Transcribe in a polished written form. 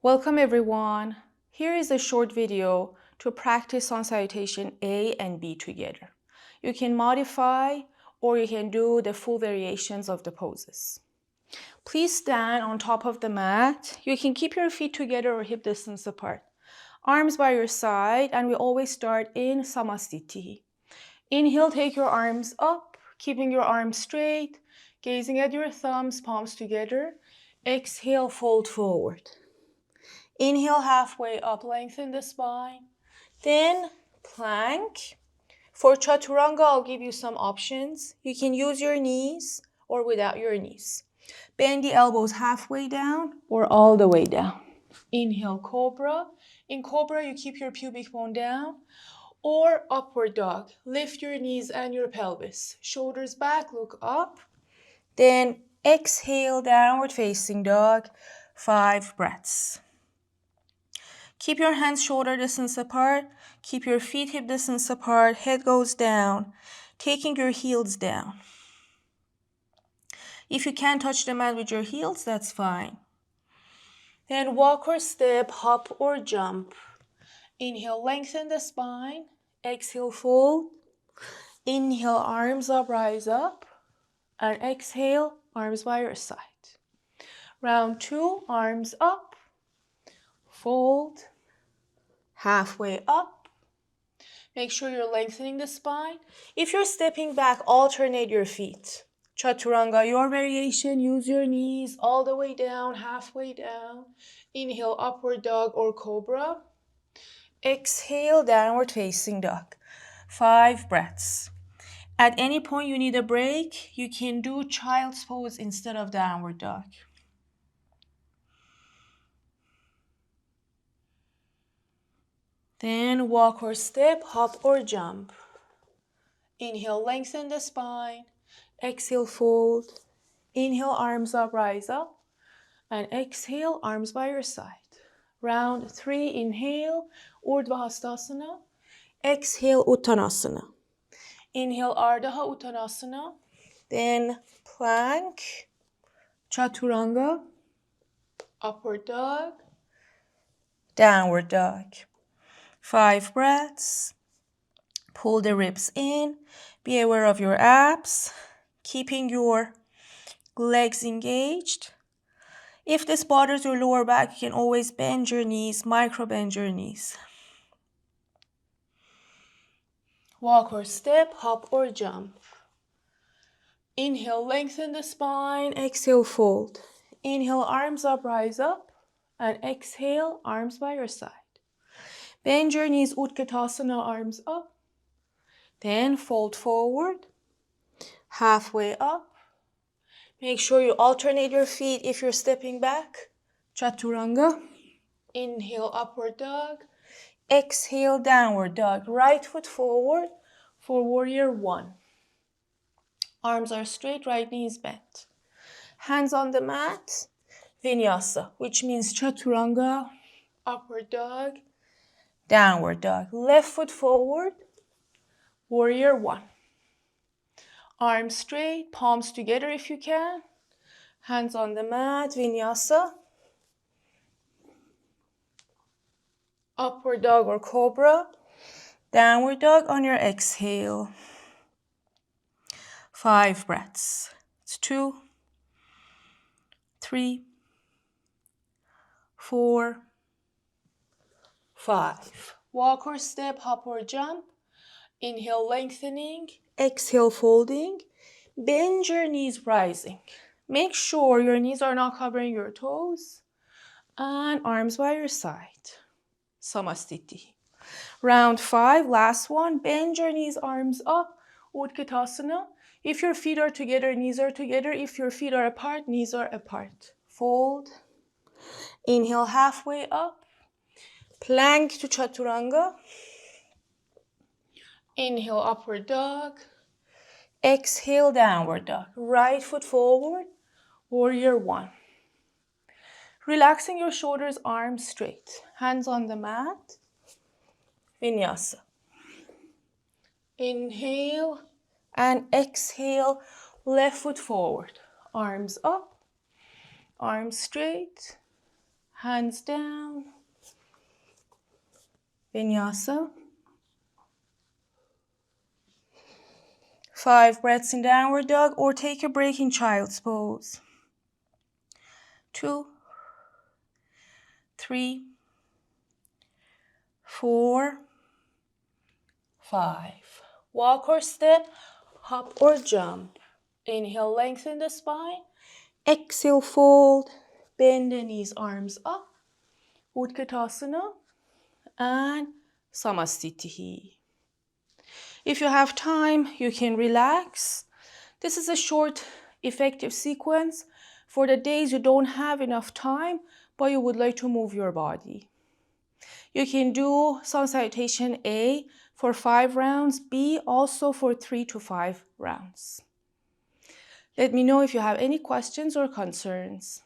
Welcome everyone. Here is a short video to practice on salutation A and B together. You can modify or you can do the full variations of the poses. Please stand on top of the mat. You can keep your feet together or hip distance apart. Arms by your side, and we always start in Samastiti. Inhale, take your arms up, keeping your arms straight, gazing at your thumbs, palms together. Exhale, fold forward. Inhale, halfway up, lengthen the spine. Then plank. For chaturanga, I'll give you some options. You can use your knees or without your knees. Bend the elbows halfway down or all the way down. Inhale, cobra. In cobra, you keep your pubic bone down. Or upward dog. Lift your knees and your pelvis. Shoulders back, look up. Then exhale, downward facing dog. 5 breaths. Keep your hands shoulder distance apart. Keep your feet hip distance apart. Head goes down, taking your heels down. If you can't touch the mat with your heels, that's fine. Then walk or step, hop or jump. Inhale, lengthen the spine. Exhale, fold. Inhale, arms up, rise up. And exhale, arms by your side. Round 2, arms up. Fold. Halfway up. Make sure you're lengthening the spine. If you're stepping back, alternate your feet. Chaturanga, your variation, use your knees all the way down, halfway down. Inhale, upward dog or cobra. Exhale, downward facing dog. 5 breaths. At any point you need a break, you can do child's pose instead of downward dog. Then walk or step, hop or jump. Inhale, lengthen the spine. Exhale, fold. Inhale, arms up, rise up. And exhale, arms by your side. Round 3, inhale, Urdhva Hastasana. Exhale, Uttanasana. Inhale, Ardha Uttanasana. Then plank, Chaturanga, upward dog, downward dog. 5 breaths. Pull the ribs in. Be aware of your abs. Keeping your legs engaged. If this bothers your lower back, you can always bend your knees, micro bend your knees. Walk or step, hop or jump. Inhale, lengthen the spine. Exhale, fold. Inhale, arms up, rise up. And exhale, arms by your side. Bend your knees, Utkatasana, arms up. Then fold forward, halfway up. Make sure you alternate your feet if you're stepping back. Chaturanga. Inhale, upward dog. Exhale, downward dog. Right foot forward for warrior 1. Arms are straight, right knee is bent. Hands on the mat. Vinyasa, which means chaturanga, upward dog, downward dog. Left foot forward, warrior 1. Arms straight, palms together if you can. Hands on the mat, Vinyasa. Upward dog or cobra. Downward dog on your exhale. 5 breaths. It's 2, 3, 4, 5. Walk or step, hop or jump. Inhale, lengthening. Exhale, folding. Bend your knees, rising. Make sure your knees are not covering your toes. And arms by your side. Samastiti. Round 5, last one. Bend your knees, arms up. Utkatasana. If your feet are together, knees are together. If your feet are apart, knees are apart. Fold. Inhale, halfway up. Plank to chaturanga. Inhale, upward dog. Exhale, downward dog. Right foot forward, warrior 1. Relaxing your shoulders, arms straight. Hands on the mat. Vinyasa. Inhale and exhale, left foot forward. Arms up, arms straight. Hands down. Vinyasa. 5 breaths in downward dog, or take a break in child's pose. 2, 3, 4, 5. Walk or step, hop or jump. Inhale, lengthen the spine. Exhale, fold. Bend the knees, arms up. Utkatasana and Samastitihi. If you have time, you can relax. This is a short, effective sequence for the days you don't have enough time, but you would like to move your body. You can do sun salutation A for 5 rounds, B also for 3 to 5 rounds. Let me know if you have any questions or concerns.